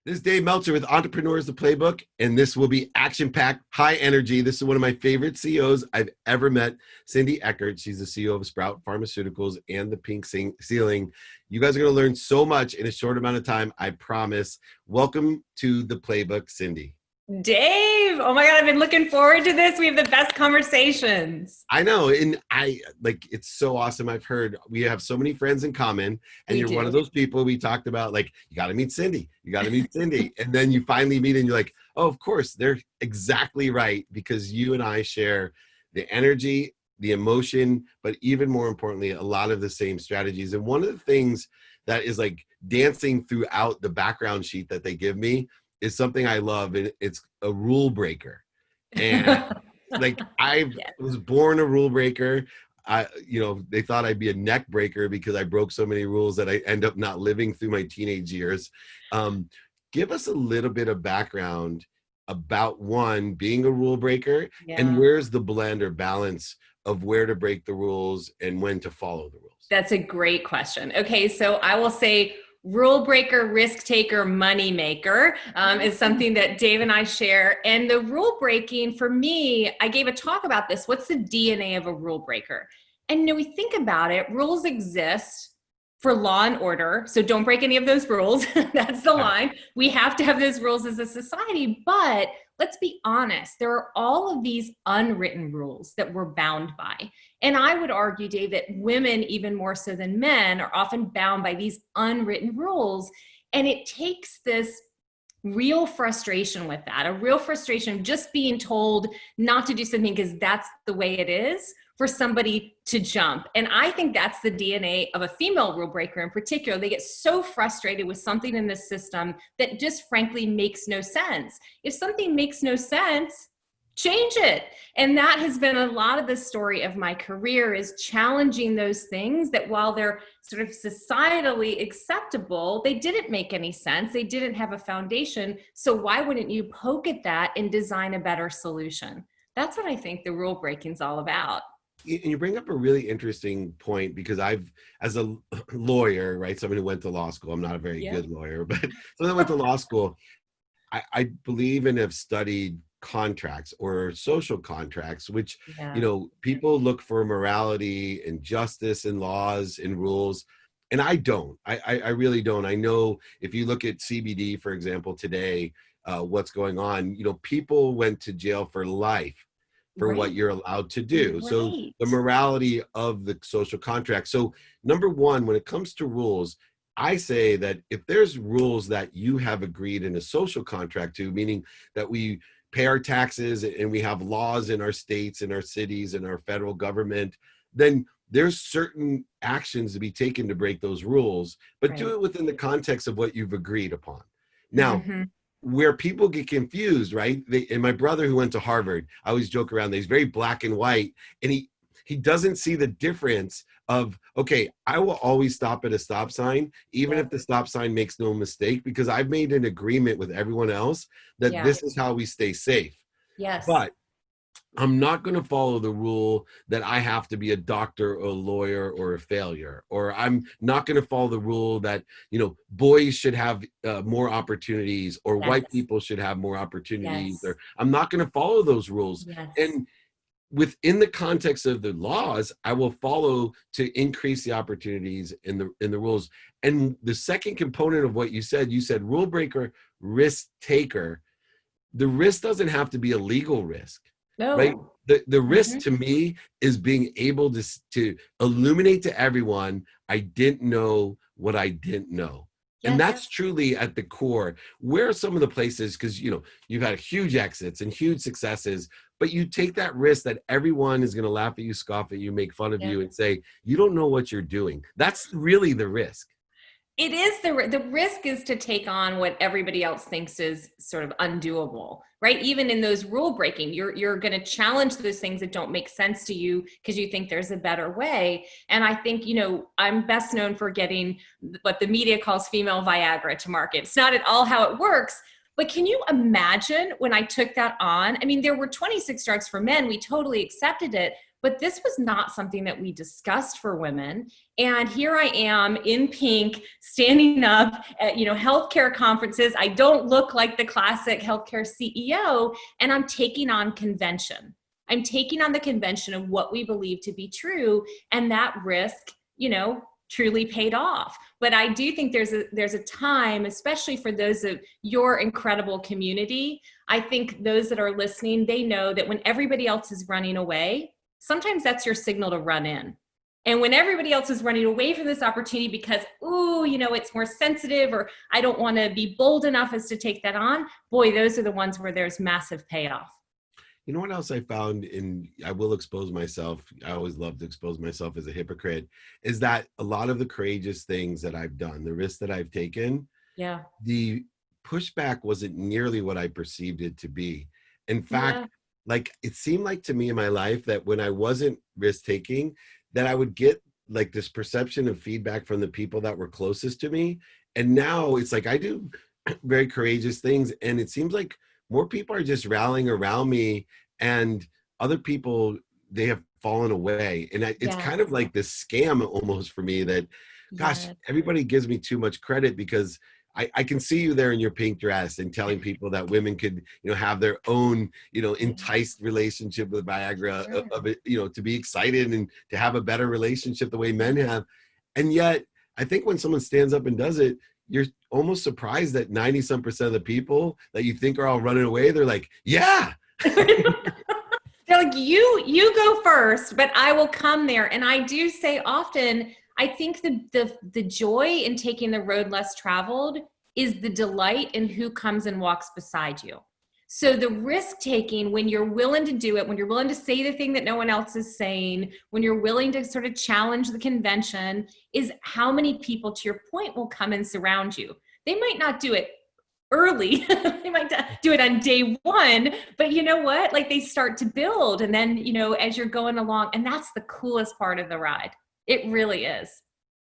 This is Dave Meltzer with Entrepreneurs, the Playbook, and this will be action-packed, high energy. This is one of my favorite CEOs I've ever met, Cindy Eckert. She's the CEO of Sprout Pharmaceuticals and the Pink Ceiling. You guys are going to learn so much in a short amount of time, I promise. Welcome to the Playbook, Cindy. Dave, oh my God, I've been looking forward to this. We have the best conversations. I know, and it's so awesome. I've heard we have so many friends in common, and you're one of those people we talked about, like, you got to meet Cindy, and then you finally meet and you're like, oh, of course, they're exactly right, because you and I share the energy, the emotion, but even more importantly, a lot of the same strategies. And one of the things that is like dancing throughout the background sheet that they give me is something I love, and it's a rule breaker. And like, I was born a rule breaker. They thought I'd be a neck breaker because I broke so many rules that I end up not living through my teenage years. Give us a little bit of background about, one, being a rule breaker, and where's the blend or balance of where to break the rules and when to follow the rules. That's a great question. Okay, so I will say rule breaker, risk taker, money maker is something that Dave and I share. And the rule breaking, for me, I gave a talk about this. What's the DNA of a rule breaker? And we think about it, rules exist for law and order. So don't break any of those rules. That's the line. We have to have those rules as a society. But let's be honest, there are all of these unwritten rules that we're bound by. And I would argue, Dave, that women, even more so than men, are often bound by these unwritten rules. And it takes this real frustration with that, a real frustration of just being told not to do something because that's the way it is, for somebody to jump. And I think that's the DNA of a female rule breaker in particular. They get so frustrated with something in the system that just frankly makes no sense. If something makes no sense, change it. And that has been a lot of the story of my career, is challenging those things that, while they're sort of societally acceptable, they didn't make any sense. They didn't have a foundation. So why wouldn't you poke at that and design a better solution? That's what I think the rule breaking is all about. And you bring up a really interesting point, because I've, as a lawyer, right, someone who went to law school, I'm not a very good lawyer, but someone who went to law school, I believe and have studied contracts or social contracts, which, people look for morality and justice and laws and rules. And I don't. I really don't. I know if you look at CBD, for example, today, what's going on, people went to jail for life for what you're allowed to do. So the morality of the social contract. So number one, when it comes to rules, I say that if there's rules that you have agreed in a social contract to, meaning that we pay our taxes and we have laws in our states and our cities and our federal government, then there's certain actions to be taken to break those rules, but do it within the context of what you've agreed upon. Now, where people get confused, right? And my brother, who went to Harvard, I always joke around that he's very black and white, and he doesn't see the difference of, okay, I will always stop at a stop sign, even if the stop sign makes no mistake, because I've made an agreement with everyone else that this is how we stay safe. But I'm not going to follow the rule that I have to be a doctor or a lawyer or a failure, or I'm not going to follow the rule that, boys should have more opportunities, or white people should have more opportunities, or I'm not going to follow those rules. And within the context of the laws, I will follow to increase the opportunities in the rules. And the second component of what you said rule breaker, risk taker. The risk doesn't have to be a legal risk. Right? The risk to me is being able to illuminate to everyone, I didn't know what I didn't know. And that's truly at the core. Where are some of the places, because you've had huge exits and huge successes, but you take that risk that everyone is going to laugh at you, scoff at you, make fun of you, and say, you don't know what you're doing. That's really the risk. It is the risk is to take on what everybody else thinks is sort of undoable, right? Even in those rule breaking, you're going to challenge those things that don't make sense to you because you think there's a better way. And I think, I'm best known for getting what the media calls female Viagra to market. It's not at all how it works. But can you imagine when I took that on? I mean, there were 26 drugs for men. We totally accepted it. but this was not something that we discussed for women. And here I am in pink, standing up at, healthcare conferences. I don't look like the classic healthcare CEO, and I'm taking on convention. I'm taking on the convention of what we believe to be true, and that risk, truly paid off. But I do think there's a time, especially for those of your incredible community. I think those that are listening, they know that when everybody else is running away, sometimes that's your signal to run in. And when everybody else is running away from this opportunity because, it's more sensitive, or I don't want to be bold enough as to take that on, boy, those are the ones where there's massive payoff. You know what else I found, I will expose myself, I always love to expose myself as a hypocrite, is that a lot of the courageous things that I've done, the risks that I've taken, yeah, the pushback wasn't nearly what I perceived it to be. In fact, like it seemed like to me in my life that when I wasn't risk taking, that I would get like this perception of feedback from the people that were closest to me. And now it's like I do very courageous things, and it seems like more people are just rallying around me, and other people, they have fallen away. And it's kind of like this scam almost for me that, gosh, everybody gives me too much credit because I can see you there in your pink dress and telling people that women could, have their own, enticed relationship with Viagra, of it, to be excited and to have a better relationship the way men have. And yet, I think when someone stands up and does it, you're almost surprised that 90% of the people that you think are all running away, they're like, yeah. They're like, you go first, but I will come there. And I do say often, I think the joy in taking the road less traveled is the delight in who comes and walks beside you. So the risk taking, when you're willing to do it, when you're willing to say the thing that no one else is saying, when you're willing to sort of challenge the convention, is how many people, to your point, will come and surround you. They might not do it early. They might do it on day one, but you know what? Like they start to build. And then, as you're going along, and that's the coolest part of the ride. It really is.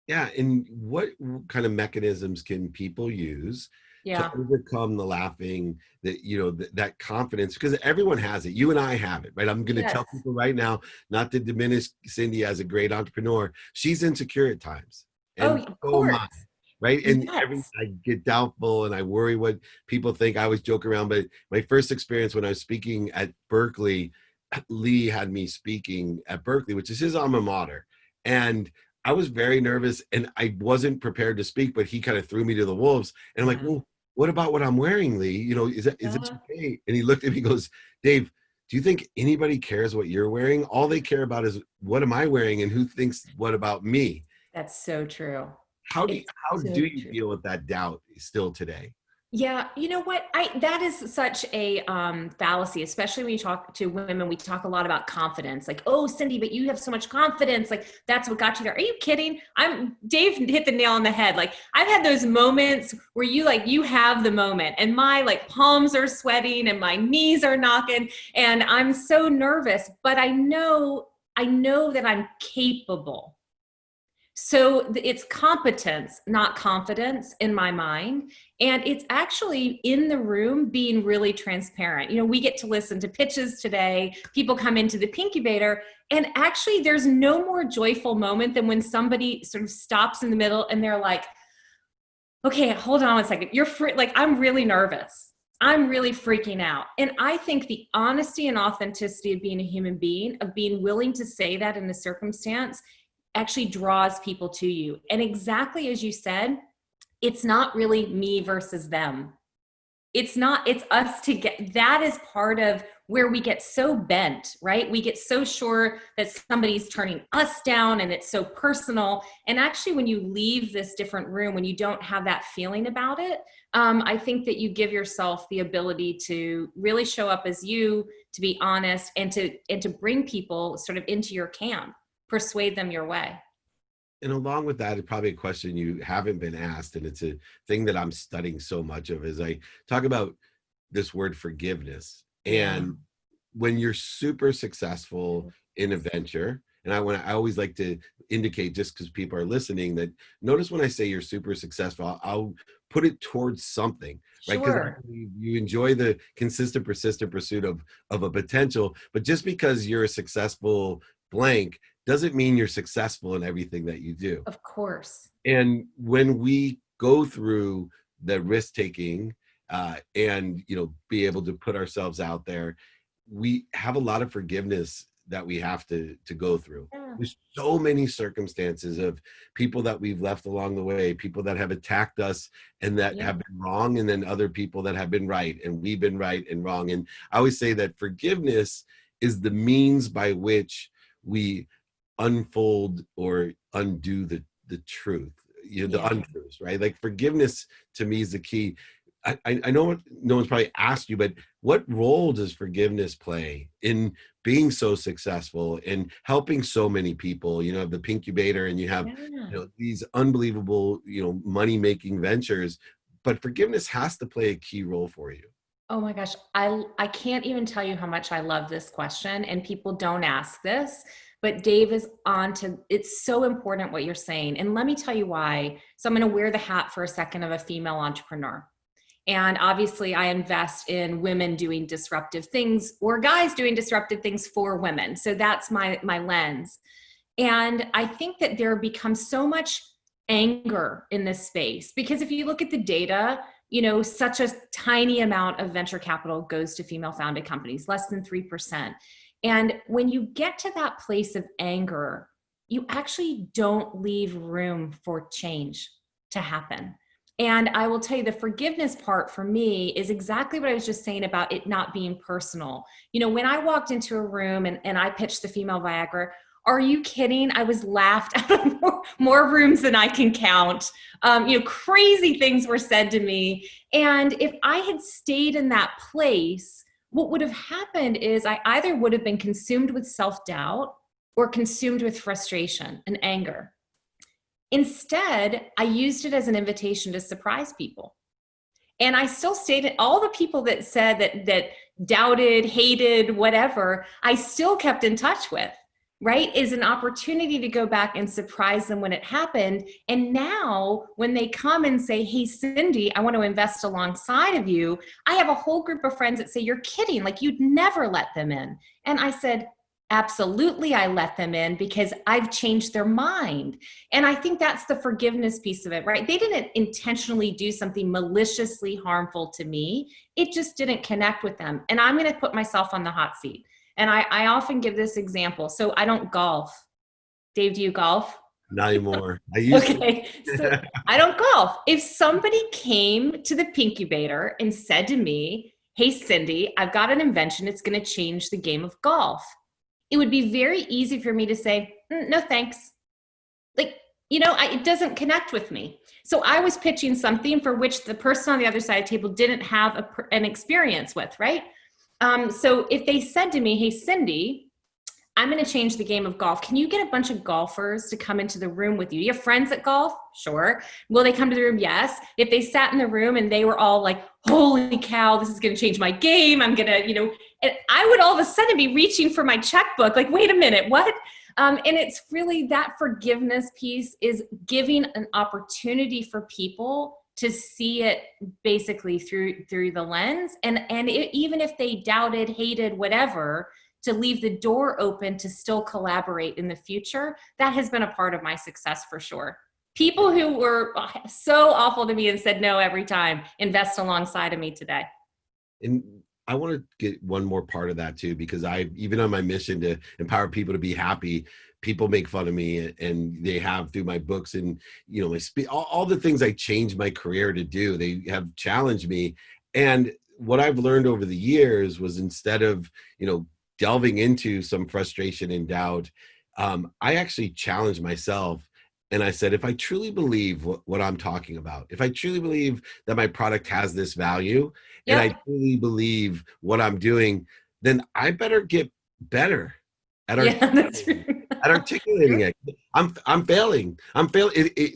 Yeah. And what kind of mechanisms can people use to overcome the laughing, that, that confidence? Because everyone has it. You and I have it, right? I'm going to tell people right now, not to diminish Cindy as a great entrepreneur. She's insecure at times. And of course. Am I, right? And I get doubtful and I worry what people think. I always joke around, but my first experience when I was speaking at Berkeley, Lee had me speaking at Berkeley, which is his alma mater. And I was very nervous and I wasn't prepared to speak, but he kind of threw me to the wolves. And I'm like, well, what about what I'm wearing, Lee? Is this okay? And he looked at me and goes, Dave, do you think anybody cares what you're wearing? All they care about is what am I wearing and who thinks what about me? That's so true. How do you deal with that doubt still today? Yeah, you know what? That is such a fallacy, especially when you talk to women. We talk a lot about confidence, like, "Oh, Cindy, but you have so much confidence. Like that's what got you there." Are you kidding? Dave hit the nail on the head. Like I've had those moments where you have the moment, and my palms are sweating and my knees are knocking, and I'm so nervous. But I know that I'm capable. So it's competence, not confidence in my mind. And it's actually in the room being really transparent. We get to listen to pitches today. People come into the Pinkubator, and actually there's no more joyful moment than when somebody sort of stops in the middle and they're like, okay, hold on 1 second. You're free. I'm really nervous. I'm really freaking out. And I think the honesty and authenticity of being a human being, of being willing to say that in a circumstance, actually draws people to you. And exactly as you said, it's not really me versus them. It's us together. That is part of where we get so bent, right? We get so sure that somebody's turning us down and it's so personal. And actually, when you leave this different room, when you don't have that feeling about it, I think that you give yourself the ability to really show up as you, to be honest, and to bring people sort of into your camp. Persuade them your way. And along with that, it's probably a question you haven't been asked, and it's a thing that I'm studying so much of, is I talk about this word forgiveness. And when you're super successful in a venture, and I always like to indicate, just because people are listening, that notice when I say you're super successful, I'll put it towards something, right? Because you enjoy the consistent, persistent pursuit of a potential, but just because you're a successful blank doesn't mean you're successful in everything that you do. Of course. And when we go through the risk taking and be able to put ourselves out there, we have a lot of forgiveness that we have to go through. Yeah. There's so many circumstances of people that we've left along the way, people that have attacked us and that have been wrong, and then other people that have been right, and we've been right and wrong. And I always say that forgiveness is the means by which we unfold or undo the truth, the untruths, right? Like forgiveness to me is the key. I know no one's probably asked you, but what role does forgiveness play in being so successful and helping so many people? You know, the Pinkubator, and you have these unbelievable money making ventures, but forgiveness has to play a key role for you. Oh my gosh, I can't even tell you how much I love this question, and people don't ask this, but Dave is on to, it's so important what you're saying. And let me tell you why. So I'm going to wear the hat for a second of a female entrepreneur. And obviously I invest in women doing disruptive things, or guys doing disruptive things for women. So that's my lens. And I think that there becomes so much anger in this space, because if you look at the data, such a tiny amount of venture capital goes to female founded companies, less than 3%. And when you get to that place of anger, you actually don't leave room for change to happen. And I will tell you, the forgiveness part for me is exactly what I was just saying about it not being personal. When I walked into a room and I pitched the female Viagra, are you kidding? I was laughed out of more rooms than I can count. Crazy things were said to me. And if I had stayed in that place, what would have happened is I either would have been consumed with self-doubt or consumed with frustration and anger. Instead, I used it as an invitation to surprise people. And I still stayed, all the people that said that doubted, hated, whatever, I still kept in touch with, right? Is an opportunity to go back and surprise them when it happened. And now when they come and say, hey, Cindy, I want to invest alongside of you, I have a whole group of friends that say, you're kidding, like you'd never let them in. And I said, absolutely, I let them in because I've changed their mind. And I think that's the forgiveness piece of it, right? They didn't intentionally do something maliciously harmful to me. It just didn't connect with them. And I'm going to put myself on the hot seat. And I often give this example. So I don't golf. Dave, do you golf? Not anymore. I used to. So I don't golf. If somebody came to the Pinkubator and said to me, hey, Cindy, I've got an invention. It's going to change the game of golf. It would be very easy for me to say, no, thanks. It doesn't connect with me. So I was pitching something for which the person on the other side of the table didn't have an experience with, right? So if they said to me, hey, Cindy, I'm going to change the game of golf. Can you get a bunch of golfers to come into the room with you? You have friends at golf? Sure. Will they come to the room? Yes. If they sat in the room and they were all like, holy cow, this is going to change my game. I'm going to, and I would all of a sudden be reaching for my checkbook. Like, wait a minute, what? And it's really that forgiveness piece is giving an opportunity for people to see it basically through the lens. And even if they doubted, hated, whatever, to leave the door open to still collaborate in the future. That has been a part of my success for sure. People who were so awful to me and said no every time invest alongside of me today. And I want to get one more part of that too, because even on my mission to empower people to be happy, people make fun of me, and they have through my books and, all the things I changed my career to do, they have challenged me. And what I've learned over the years was, instead of, delving into some frustration and doubt, I actually challenged myself. And I said, if I truly believe what I'm talking about, if I truly believe that my product has this value, and I truly believe what I'm doing, then I better get better at articulating it. I'm failing.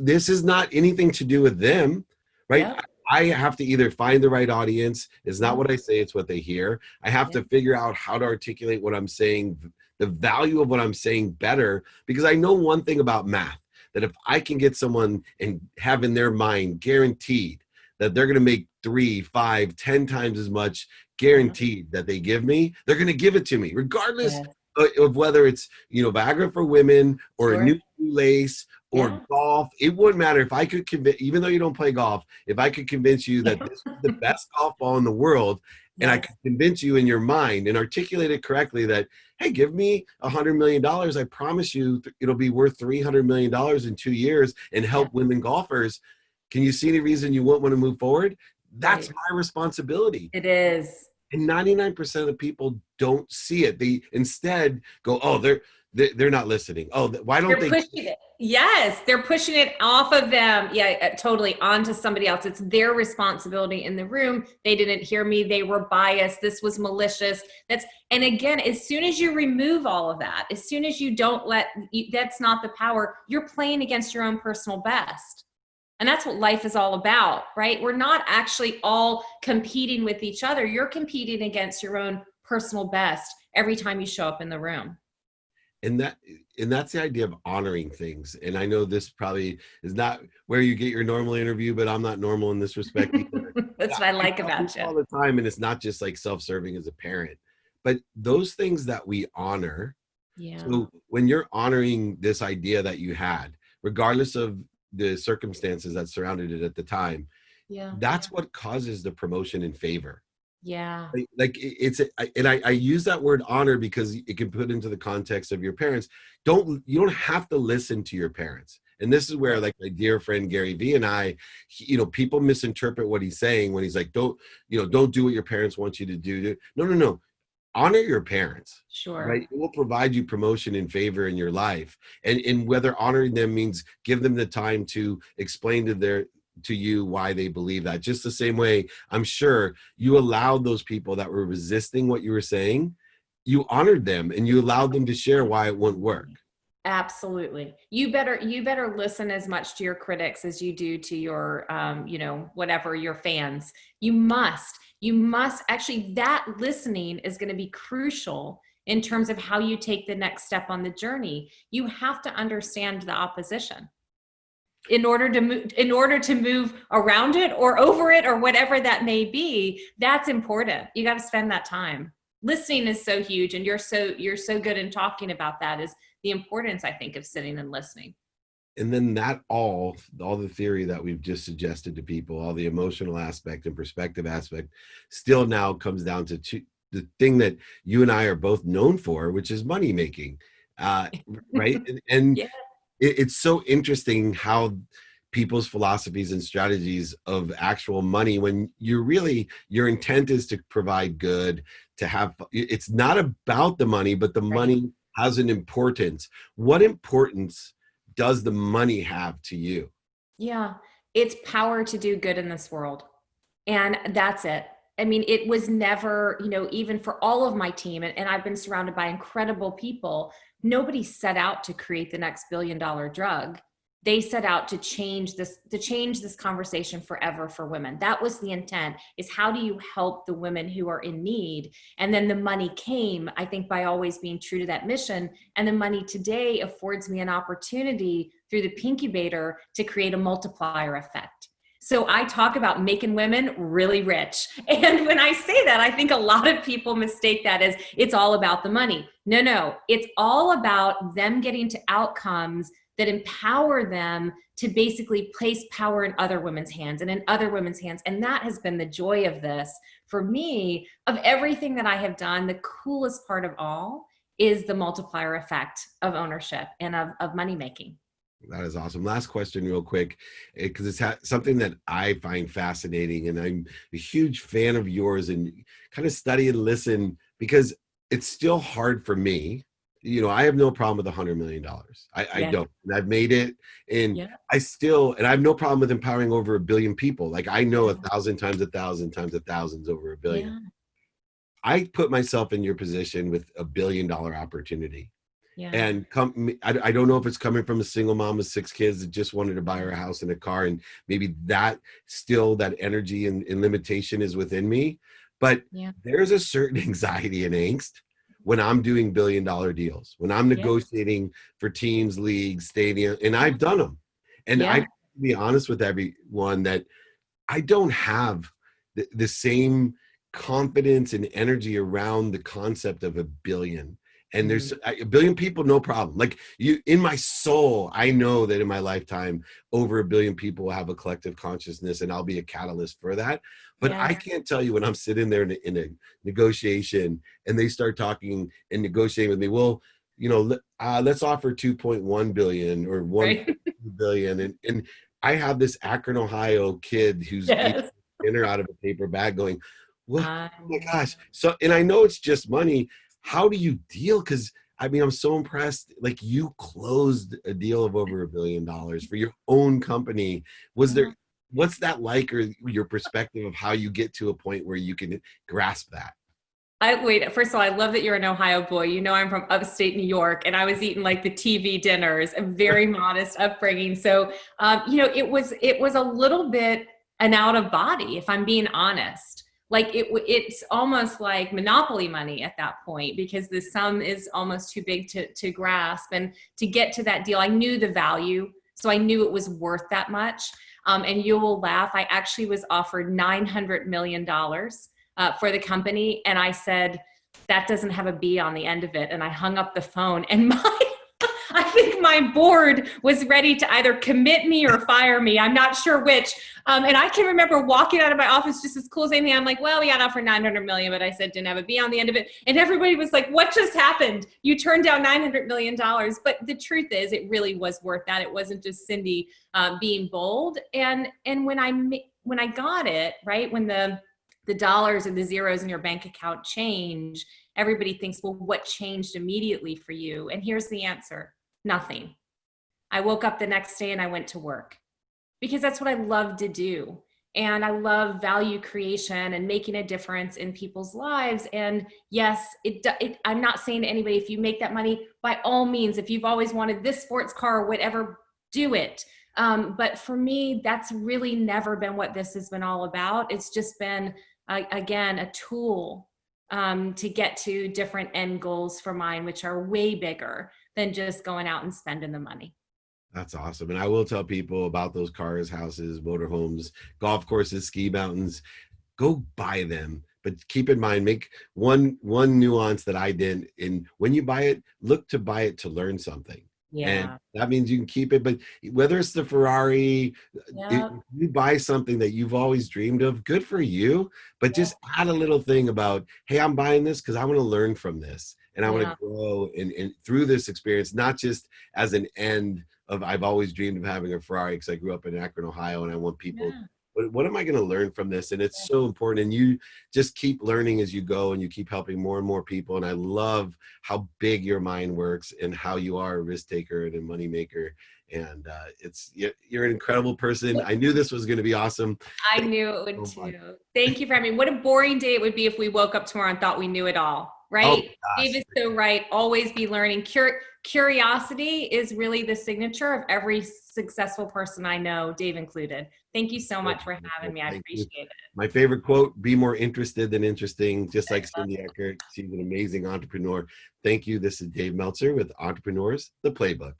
This is not anything to do with them, right? Yeah. I have to either find the right audience. It's not what I say, it's what they hear. I have to figure out how to articulate what I'm saying, the value of what I'm saying better, because I know one thing about math, that if I can get someone and have in their mind guaranteed that they're going to make 3, 5, 10 times as much guaranteed that they give me, they're going to give it to me regardless of whether it's, Viagra for women or a Sure. new lace or Yeah. golf. It wouldn't matter if I could convince, even though you don't play golf, if I could convince you that Yeah. this is the best golf ball in the world, and I Yes. could convince you in your mind and articulate it correctly that, hey, give me $100 million. I promise you it'll be worth $300 million in 2 years and Yeah. help women golfers. Can you see any reason you won't want to move forward? That's Right. my responsibility. It is. And 99% of the people don't see it. They instead go, oh, they're not listening. Oh, why don't They're they? pushing it. Yes, they're pushing it off of them. Yeah, totally onto somebody else. It's their responsibility in the room. They didn't hear me. They were biased. This was malicious. And again, as soon as you remove all of that, as soon as you don't that's not the power, you're playing against your own personal best. And that's what life is all about, right? We're not actually all competing with each other. You're competing against your own personal best every time you show up in the room. And that's the idea of honoring things. And I know this probably is not where you get your normal interview, but I'm not normal in this respect either. That's what I like about you. All the time, and it's not just like self-serving as a parent, but those things that we honor. Yeah. So when you're honoring this idea that you had, regardless of the circumstances that surrounded it at the time, Yeah. that's what causes the promotion in favor. Yeah. Like I use that word honor because it can put into the context of your parents. You don't have to listen to your parents. And this is where, like, my dear friend Gary Vee and I, people misinterpret what he's saying when he's like, don't do what your parents want you to do. No. Honor your parents. Sure. Right? It will provide you promotion and favor in your life. And whether honoring them means give them the time to explain to you why they believe that. Just the same way, I'm sure you allowed those people that were resisting what you were saying, you honored them and you allowed them to share why it wouldn't work. Absolutely. You better listen as much to your critics as you do to your, whatever, your fans. You must actually, that listening is going to be crucial in terms of how you take the next step on the journey. You have to understand the opposition in order to move around it or over it or whatever that may be. That's important. You got to spend that time. Listening is so huge, and you're so good in talking about that, is the importance, I think, of sitting and listening. And then that all the theory that we've just suggested to people, all the emotional aspect and perspective aspect, still now comes down to the thing that you and I are both known for, which is money making, right? And Yeah. It's so interesting how people's philosophies and strategies of actual money, when your intent is to provide good, it's not about the money, but the money has an importance. What importance does the money have to you? Yeah, it's power to do good in this world. And that's it. I mean, it was never, even for all of my team, and I've been surrounded by incredible people, nobody set out to create the next billion-dollar drug. They set out to change this conversation forever for women. That was the intent, is how do you help the women who are in need? And then the money came, I think, by always being true to that mission. And the money today affords me an opportunity through the Pinkubator to create a multiplier effect. So I talk about making women really rich. And when I say that, I think a lot of people mistake that as it's all about the money. No, it's all about them getting to outcomes that empower them to basically place power in other women's hands and in other women's hands. And that has been the joy of this for me. Of everything that I have done, the coolest part of all is the multiplier effect of ownership and of money making. That is awesome. Last question real quick, because it's something that I find fascinating, and I'm a huge fan of yours, and kind of study and listen, because it's still hard for me. I have no problem with $100 million. I don't. And I've made it, and and I have no problem with empowering over 1 billion people. Like, I know 1,000 times 1,000 times 1,000 is over 1 billion. Yeah. I put myself in your position with $1 billion opportunity. Yeah. And I don't know if it's coming from a single mom with 6 kids that just wanted to buy her a house and a car, and maybe that energy and limitation is within me. But there's a certain anxiety and angst when I'm doing $1 billion deals, when I'm negotiating for teams, leagues, stadium, and I've done them. And I be honest with everyone that I don't have the same confidence and energy around the concept of $1 billion. And there's a billion people, no problem. Like you, in my soul, I know that in my lifetime, over a billion people will have a collective consciousness, and I'll be a catalyst for that. But I can't tell you when I'm sitting there in a negotiation and they start talking and negotiating with me, well, you know, let's offer 2.1 billion or 1 billion. And I have this Akron, Ohio kid who's eating dinner out of a paper bag going, what? Oh my gosh. So, and I know it's just money. How do you deal? Because I mean, I'm so impressed. Like, you closed a deal of over $1 billion for your own company. Was there, what's that like, or your perspective of how you get to a point where you can grasp that? First of all, I love that you're an Ohio boy. You know, I'm from upstate New York, and I was eating like the TV dinners, a very modest upbringing. So, you know, it was a little bit an out of body, if I'm being honest. Like it's almost like monopoly money at that point, because the sum is almost too big to grasp. And to get to that deal, I knew the value. So I knew it was worth that much. And you will laugh, I actually was offered $900 million for the company. And I said, that doesn't have a B on the end of it. And I hung up the phone, and I think my board was ready to either commit me or fire me. I'm not sure which. And I can remember walking out of my office just as cool as anything. I'm like, well, we got offered 900 million, but I said didn't have a B on the end of it. And everybody was like, what just happened? You turned down $900 million. But the truth is, it really was worth that. It wasn't just Cindy being bold. And when I got it, right, when the dollars and the zeros in your bank account change, everybody thinks, well, what changed immediately for you? And here's the answer. Nothing. I woke up the next day and I went to work, because that's what I love to do. And I love value creation and making a difference in people's lives. And yes, I'm not saying to anybody, if you make that money, by all means, if you've always wanted this sports car or whatever, do it. But for me, that's really never been what this has been all about. It's just been, again, a tool to get to different end goals for mine, which are way bigger than just going out and spending the money. That's awesome. And I will tell people about those cars, houses, motorhomes, golf courses, ski mountains. Go buy them. But keep in mind, make one nuance that I did. And when you buy it, look to buy it to learn something. Yeah. And that means you can keep it. But whether it's the Ferrari, if you buy something that you've always dreamed of, good for you. But just add a little thing about, hey, I'm buying this because I want to learn from this. And I want to grow and through this experience, not just as an end of, I've always dreamed of having a Ferrari because I grew up in Akron, Ohio, and I want people, what am I going to learn from this? And it's so important. And you just keep learning as you go, and you keep helping more and more people. And I love how big your mind works and how you are a risk taker and a money maker. And you're an incredible person. I knew this was going to be awesome. I knew it would too. Thank you for having me. What a boring day it would be if we woke up tomorrow and thought we knew it all. Right? Oh, Dave is so right. Always be learning. Curiosity is really the signature of every successful person I know, Dave included. Thank you so much for having me. I appreciate it. My favorite quote, be more interested than interesting, just like Cindy Eckert. She's an amazing entrepreneur. Thank you. This is Dave Meltzer with Entrepreneurs, the Playbook.